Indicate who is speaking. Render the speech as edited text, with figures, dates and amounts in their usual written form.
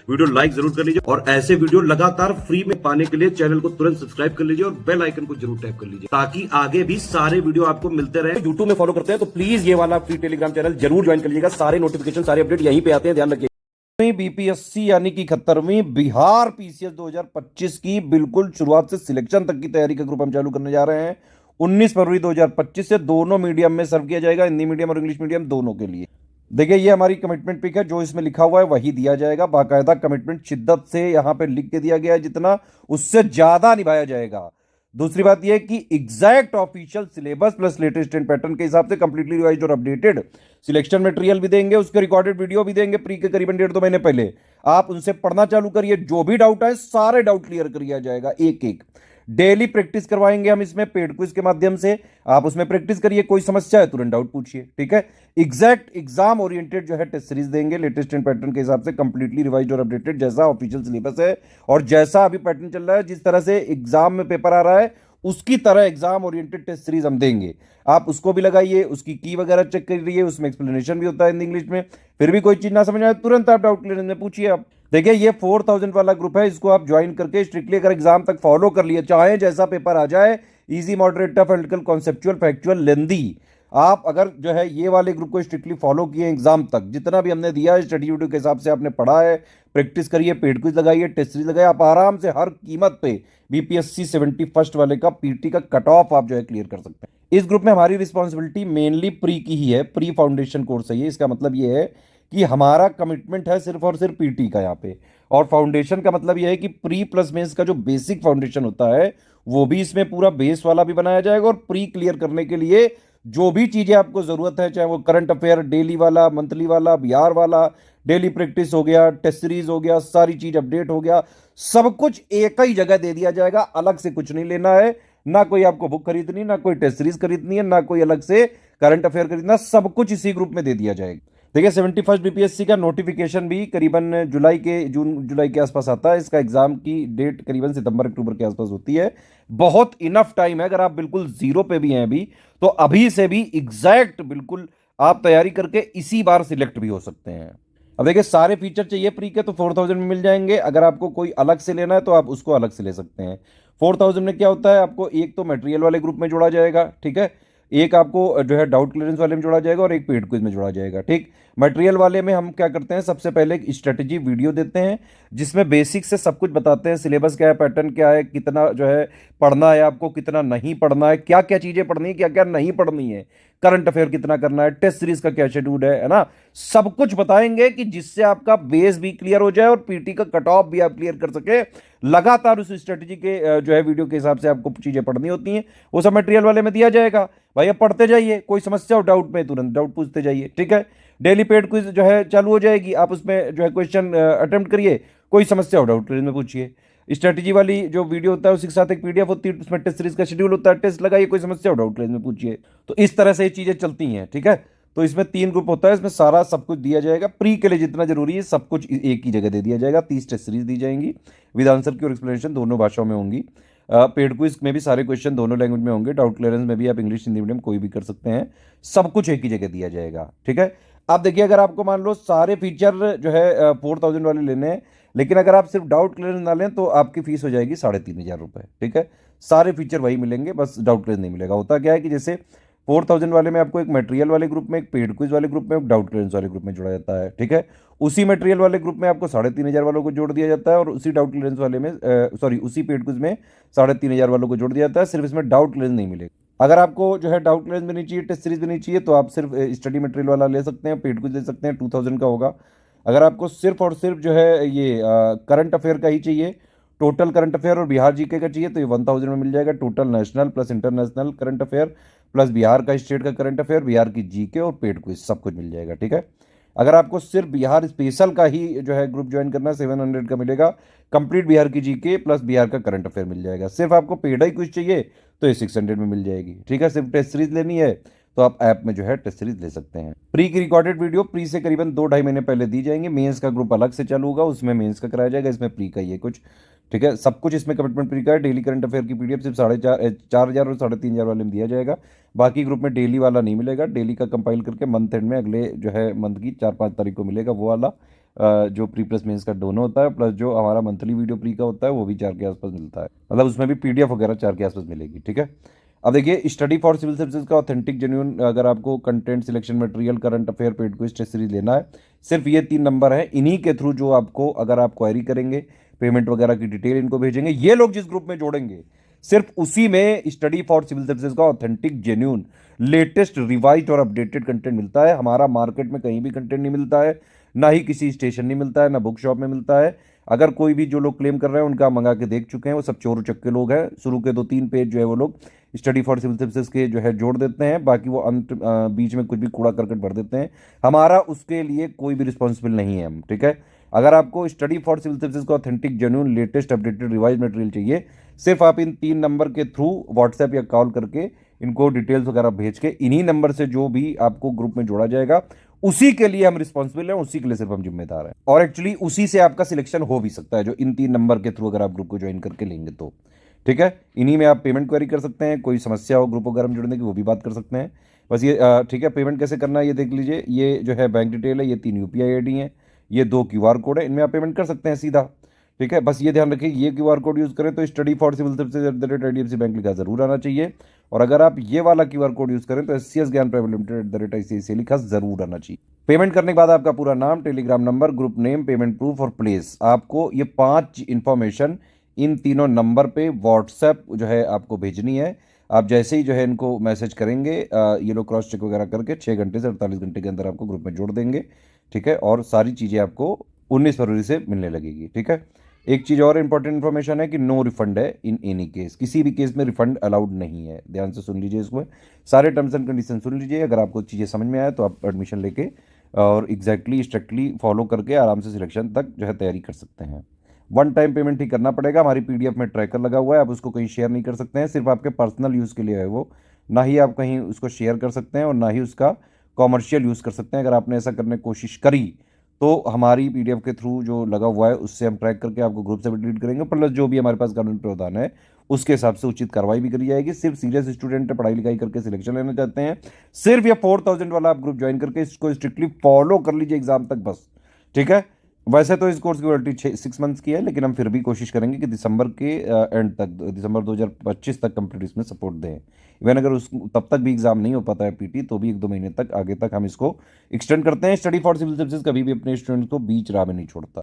Speaker 1: Video like जरूर कर लीजिए और ऐसे वीडियो लगातार फ्री में पाने के लिए चैनल को तुरंत सब्सक्राइब कर लीजिए और बेल आइकन को जरूर टैप कर लीजिए ताकि आगे भी सारे वीडियो आपको मिलते रहे। यूट्यूब में फॉलो करते हैं तो प्लीज ये वाला फ्री टेलीग्राम चैनल जरूर ज्वाइन कर लीजिएगा। सारे नोटिफिकेशन सारे अपडेट यहीं पे आते हैं, ध्यान रखिए। बीपीएससी यानी कि 71वीं बिहार पीसीएस 2025 की बिल्कुल शुरुआत से सिलेक्शन तक की तैयारी का ग्रुप हम चालू करने जा रहे हैं। 19 फरवरी 2025 से दोनों मीडियम में सर्व किया जाएगा, हिंदी मीडियम और इंग्लिश मीडियम दोनों के लिए। देखिए ये हमारी कमिटमेंट पिक है, जो इसमें लिखा हुआ है वही दिया जाएगा। बाकायदा कमिटमेंट शिद्दत से यहां पे लिख के दिया गया है, जितना उससे ज्यादा निभाया जाएगा। दूसरी बात यह कि exact official syllabus plus latest trend pattern के हिसाब से कंप्लीटली रिवाइज्ड और अपडेटेड सिलेक्शन मटेरियल भी देंगे, उसके रिकॉर्डेड वीडियो भी देंगे प्री के करीबन 1.5-2 महीने पहले। आप उनसे पढ़ना चालू करिए, जो भी डाउट है सारे डाउट क्लियर किया जाएगा एक एक। डेली प्रैक्टिस करवाएंगे हम इसमें पेड क्विज के माध्यम से, आप उसमें प्रैक्टिस करिए, कोई समस्या है तुरंत डाउट पूछिए, ठीक है। एग्जैक्ट एग्जाम ओरिएंटेड जो है टेस्ट सीरीज देंगे लेटेस्ट एंड पैटर्न के हिसाब से, कंप्लीटली रिवाइज्ड और अपडेटेड जैसा ऑफिशियल सिलेबस है और जैसा अभी पैटर्न चल रहा है, जिस तरह से एग्जाम में पेपर आ रहा है उसकी तरह एग्जाम ओरिएंटेड टेस्ट सीरीज हम देंगे। आप उसको भी लगाइए, उसकी की वगैरह चेक करिए, उसमें एक्सप्लेनेशन भी होता है हिंदी इंग्लिश में। फिर भी कोई चीज ना समझ आए तुरंत आप डाउट क्लियर में पूछिए। आप देखिए ये 4000 वाला ग्रुप है, इसको आप ज्वाइन करके स्ट्रिक्टली अगर एग्जाम तक फॉलो कर लिए, चाहे जैसा पेपर आ जाए, easy moderate tough analytical conceptual factual lengthy, आप अगर जो है ये वाले ग्रुप को स्ट्रिक्टली फॉलो किए एग्जाम तक, जितना भी हमने दिया है स्टडी वीडियो के हिसाब से आपने पढ़ा है, प्रैक्टिस करिए, पेड क्विज लगाइए, टेस्ट सीरीज लगाइए, आप आराम से हर कीमत पे बीपीएससी 71st वाले का पीटी का कट ऑफ आप जो है क्लियर कर सकते हैं। इस ग्रुप में हमारी रिस्पॉन्सिबिलिटी मेनली प्री की ही है, प्री फाउंडेशन कोर्स है ये। इसका मतलब ये है कि हमारा कमिटमेंट है सिर्फ और सिर्फ पीटी का यहाँ पे, और फाउंडेशन का मतलब यह है कि प्री प्लस मेंस का जो बेसिक फाउंडेशन होता है वो भी इसमें पूरा बेस वाला भी बनाया जाएगा, और प्री क्लियर करने के लिए जो भी चीजें आपको जरूरत है, चाहे वो करंट अफेयर डेली वाला, मंथली वाला, बिहार वाला, डेली प्रैक्टिस हो गया, टेस्ट सीरीज हो गया, सारी चीज अपडेट हो गया, सब कुछ एक ही जगह दे दिया जाएगा। अलग से कुछ नहीं लेना है, ना कोई आपको बुक खरीदनी, ना कोई टेस्ट सीरीज खरीदनी है, ना कोई अलग से करंट अफेयर खरीदना, सब कुछ इसी ग्रुप में दे दिया जाएगा। देखिए 71st बीपीएससी का नोटिफिकेशन भी करीबन जून जुलाई के आसपास आता है। इसका एग्जाम की डेट करीबन सितंबर अक्टूबर के आसपास होती है। बहुत इनफ टाइम है, अगर आप बिल्कुल जीरो पे भी हैं अभी, तो अभी से भी एग्जैक्ट बिल्कुल आप तैयारी करके इसी बार सिलेक्ट भी हो सकते हैं। अब देखिए सारे फीचर चाहिए प्री के तो 4000 में मिल जाएंगे। अगर आपको कोई अलग से लेना है तो आप उसको अलग से ले सकते हैं। 4000 में क्या होता है, आपको एक तो मटेरियल वाले ग्रुप में जोड़ा जाएगा, ठीक है, एक आपको जो है डाउट क्लियरेंस वाले में जोड़ा जाएगा और एक पेड क्विज में जोड़ा जाएगा, ठीक। मटेरियल वाले में हम क्या करते हैं, सबसे पहले एक स्ट्रेटेजी वीडियो देते हैं जिसमें बेसिक से सब कुछ बताते हैं, सिलेबस क्या है, पैटर्न क्या है, कितना जो है पढ़ना है आपको, कितना नहीं पढ़ना है, क्या क्या चीजें पढ़नी है, क्या क्या नहीं पढ़नी है, करंट अफेयर कितना करना है, टेस्ट सीरीज का क्या शेड्यूल है ना, सब कुछ बताएंगे कि जिससे आपका बेस भी क्लियर हो जाए और पीटी का कट ऑफ भी आप क्लियर कर सके। लगातार उस स्ट्रेटेजी के जो है वीडियो के हिसाब से आपको चीजें पढ़नी होती हैं, वो सब मटेरियल वाले में दिया जाएगा। भाई आप पढ़ते जाइए, कोई समस्या हो डाउट में तुरंत डाउट पूछते जाइए, ठीक है। डेली पेड क्विज जो है चालू हो जाएगी, आप उसमें जो है क्वेश्चन अटेम्प्ट करिए, कोई समस्या हो डाउट में पूछिए। स्ट्रेटेजी वाली जो वीडियो होता है उसी के साथ एक पीडीएफ होती है, उसमें टेस्ट सीरीज का शेड्यूल होता है, टेस्ट लगाइए, कोई समस्या हो डाउट में पूछिए। तो इस तरह से ये चीजें चलती हैं, ठीक है। तो इसमें 3 ग्रुप होता है, इसमें सारा सब कुछ दिया जाएगा। प्री के लिए जितना जरूरी है सब कुछ एक ही जगह दे दिया जाएगा। 30 टेस्ट सीरीज दी जाएंगी, विद आंसर की और एक्सप्लेनेशन दोनों भाषाओं में होंगी। पेड क्विज में भी सारे क्वेश्चन दोनों लैंग्वेज में होंगे। डाउट क्लियरेंस में भी आप इंग्लिश हिंदी मीडियम कोई भी कर सकते हैं, सब कुछ एक ही जगह दिया जाएगा, ठीक है। आप देखिए अगर आपको मान लो सारे फीचर जो है 4000 वाले लेने हैं, लेकिन अगर आप सिर्फ डाउट क्लियरेंस ना लें तो आपकी फीस हो जाएगी 3500 रुपये, ठीक है। सारे फीचर वही मिलेंगे, बस डाउट क्लियरेंस नहीं मिलेगा। होता क्या है कि जैसे 4000 वाले में आपको एक मटेरियल वाले ग्रुप में, एक पेड क्विज वाले ग्रुप में, एक डाउट क्लियरेंस वाले ग्रुप में जोड़ा जाता है, ठीक है। उसी मटेरियल वाले ग्रुप में आपको 3500 वालों को जोड़ दिया जाता है, और उसी डाउट क्लियरेंस वाले में उसी पेड क्विज में 3500 वालों को जोड़ दिया जाता है। सिर्फ इसमें डाउट क्लियरेंस नहीं मिलेगा। अगर आपको जो है डाउट क्लियरेंस भी नहीं चाहिए, टेस्ट सीरीज भी नहीं चाहिए, तो आप सिर्फ स्टडी मटेरियल वाला ले सकते हैं, पेड क्विज ले सकते हैं, 2000 का होगा। अगर आपको सिर्फ और सिर्फ जो है ये करंट अफेयर का ही चाहिए, टोटल करंट अफेयर और बिहार जीके का चाहिए, तो ये 1000 में मिल जाएगा। Total national plus international current affair plus Bihar का स्टेट का करंट अफेयर, बिहार की जीके और पेड क्विज सब कुछ मिल जाएगा, ठीक है। अगर आपको सिर्फ बिहार स्पेशल का ही जो है ग्रुप ज्वाइन करना है, 700 का मिलेगा। कंप्लीट बिहार की जीके प्लस बिहार का करंट अफेयर मिल जाएगा। सिर्फ आपको पेड ही क्विज चाहिए तो ये 600 में मिल जाएगी, ठीक है। सिर्फ टेस्ट सीरीज लेनी है तो आप ऐप में जो है टेस्ट सीरीज ले सकते हैं। प्री की रिकॉर्डेड वीडियो प्री से करीबन 2-2.5 महीने पहले दी जाएंगे। मेंस का ग्रुप अलग से चालू होगा, उसमें मेंस का कराया जाएगा, इसमें प्री का ही है कुछ, ठीक है। सब कुछ इसमें कमिटमेंट प्री का है। डेली करंट अफेयर की पीडीएफ सिर्फ 4,500 और 3,500 वाले में दिया जाएगा। बाकी ग्रुप में डेली वाला नहीं मिलेगा। डेली का कंपाइल करके मंथ एंड में अगले जो है मंथ की 4-5 तारीख को मिलेगा वो वाला।
Speaker 2: जो प्री प्लस मेंस का दोनों होता है, प्लस जो हमारा मंथली वीडियो प्री का होता है वो भी 4 के आसपास मिलता है, मतलब उसमें भी PDF वगैरह 4 के आसपास मिलेगी। ठीक है। अब देखिए, स्टडी फॉर सिविल सर्विसेज का ऑथेंटिक जेन्युइन, अगर आपको content, selection material, current affair, paid quiz, test series लेना है, सिर्फ ये 3 नंबर है। इन्हीं के थ्रू जो आपको, अगर आप क्वेरी करेंगे, पेमेंट वगैरह की डिटेल इनको भेजेंगे, ये लोग जिस ग्रुप में जोड़ेंगे, सिर्फ उसी में स्टडी फॉर सिविल सर्विसेज का ऑथेंटिक जेन्युइन लेटेस्ट रिवाइज और अपडेटेड कंटेंट मिलता है। हमारा मार्केट में कहीं भी कंटेंट नहीं मिलता है, ना ही किसी स्टेशन नहीं मिलता है, ना बुक शॉप में मिलता है। अगर कोई भी जो लोग क्लेम कर रहे हैं उनका मंगा के देख चुके हैं, वो सब चोर उचक्के लोग हैं। शुरू के 2-3 पेज जो है वो लोग स्टडी फॉर सिविल सर्विसेज के जो है जोड़ देते हैं, बाकी वो अंत बीच में कुछ भी कूड़ा करकट भर देते हैं। हमारा उसके लिए कोई भी रिस्पॉन्सिबल नहीं है हम। ठीक है। अगर आपको स्टडी फॉर सिविल सर्विसेज का authentic genuine latest updated revise material चाहिए, सिर्फ आप इन 3 नंबर के थ्रू व्हाट्सएप या कॉल करके इनको डिटेल्स वगैरह भेज के, इन्हीं नंबर से जो भी आपको ग्रुप में जोड़ा जाएगा, उसी के लिए हम रिस्पॉन्सिबल हैं, उसी के लिए सिर्फ हम जिम्मेदार हैं। और एक्चुअली उसी से आपका सिलेक्शन हो भी सकता है, जो इन 3 नंबर के थ्रू अगर आप ग्रुप को ज्वाइन करके लेंगे तो। ठीक है। इन्हीं में आप पेमेंट क्वेरी कर सकते हैं, कोई समस्या हो ग्रुप वगैरह में जुड़ने की वो भी बात कर सकते हैं। बस ये ठीक है। पेमेंट कैसे करना है ये देख लीजिए। ये जो है बैंक डिटेल है, ये 3 UPI ID है, ये 2 QR कोड है, इनमें आप पेमेंट कर सकते हैं सीधा। ठीक है। बस ये ध्यान रखिए, ये QR कोड यूज़ करें तो study for civil services IDFC bank लिखा जरूर आना चाहिए, और अगर आप ये वाला QR कोड यूज़ करें तो SCS ज्ञान प्राइवेट लिमिटेड ICICI लिखा जरूर आना चाहिए। पेमेंट करने के बाद आपका पूरा नाम, Telegram number, group name, payment proof और प्लेस, आपको ये 5 इंफॉर्मेशन इन तीनों नंबर पे व्हाट्सएप जो है आपको भेजनी है। आप जैसे ही जो है इनको मैसेज करेंगे, ये लोग क्रॉस चेक वगैरह करके 6 घंटे से 48 घंटे के अंदर आपको ग्रुप में जोड़ देंगे। ठीक है। और सारी चीज़ें आपको 19 फरवरी से मिलने लगेगी। ठीक है। एक चीज़ और इंपॉर्टेंट इन्फॉर्मेशन है कि नो रिफंड है इन एनी केस, किसी भी केस में रिफंड अलाउड नहीं है। ध्यान से सुन लीजिए इसको, सारे टर्म्स एंड कंडीशन सुन लीजिए। अगर आपको चीज़ें समझ में आए तो आप एडमिशन लेके और एग्जैक्टली स्ट्रिक्टली फॉलो करके आराम से सिलेक्शन तक जो है तैयारी कर सकते हैं। वन टाइम पेमेंट ही करना पड़ेगा। हमारी PDF में ट्रैकर लगा हुआ है, आप उसको कहीं शेयर नहीं कर सकते हैं, सिर्फ आपके पर्सनल यूज़ के लिए है वो। ना ही आप कहीं उसको शेयर कर सकते हैं और ना ही उसका कॉमर्शियल यूज़ कर सकते हैं। अगर आपने ऐसा करने की कोशिश करी तो हमारी PDF के थ्रू जो लगा हुआ है उससे हम ट्रैक करके आपको ग्रुप से भी डिलीट करेंगे, प्लस जो भी हमारे पास कानूनी प्रावधान है उसके हिसाब से उचित कार्रवाई भी करी जाएगी। सिर्फ सीरियस स्टूडेंट पढ़ाई लिखाई करके सिलेक्शन लेना चाहते हैं, सिर्फ ये 4000 वाला आप ग्रुप ज्वाइन करके इसको स्ट्रिक्टली फॉलो कर लीजिए एग्जाम तक बस। ठीक है। वैसे तो इस कोर्स की वैलिडिटी 6 मंथ्स की है, लेकिन हम फिर भी कोशिश करेंगे कि दिसंबर के एंड तक, दिसंबर 2025 तक कंप्लीट इसमें सपोर्ट दें। इवन अगर उस तब तक भी एग्जाम नहीं हो पाता है PT, तो भी 1-2 महीने तक आगे तक हम इसको एक्सटेंड करते हैं। स्टडी फॉर सिविल सर्विसेज कभी भी अपने स्टूडेंट्स को बीच राह में नहीं छोड़ता।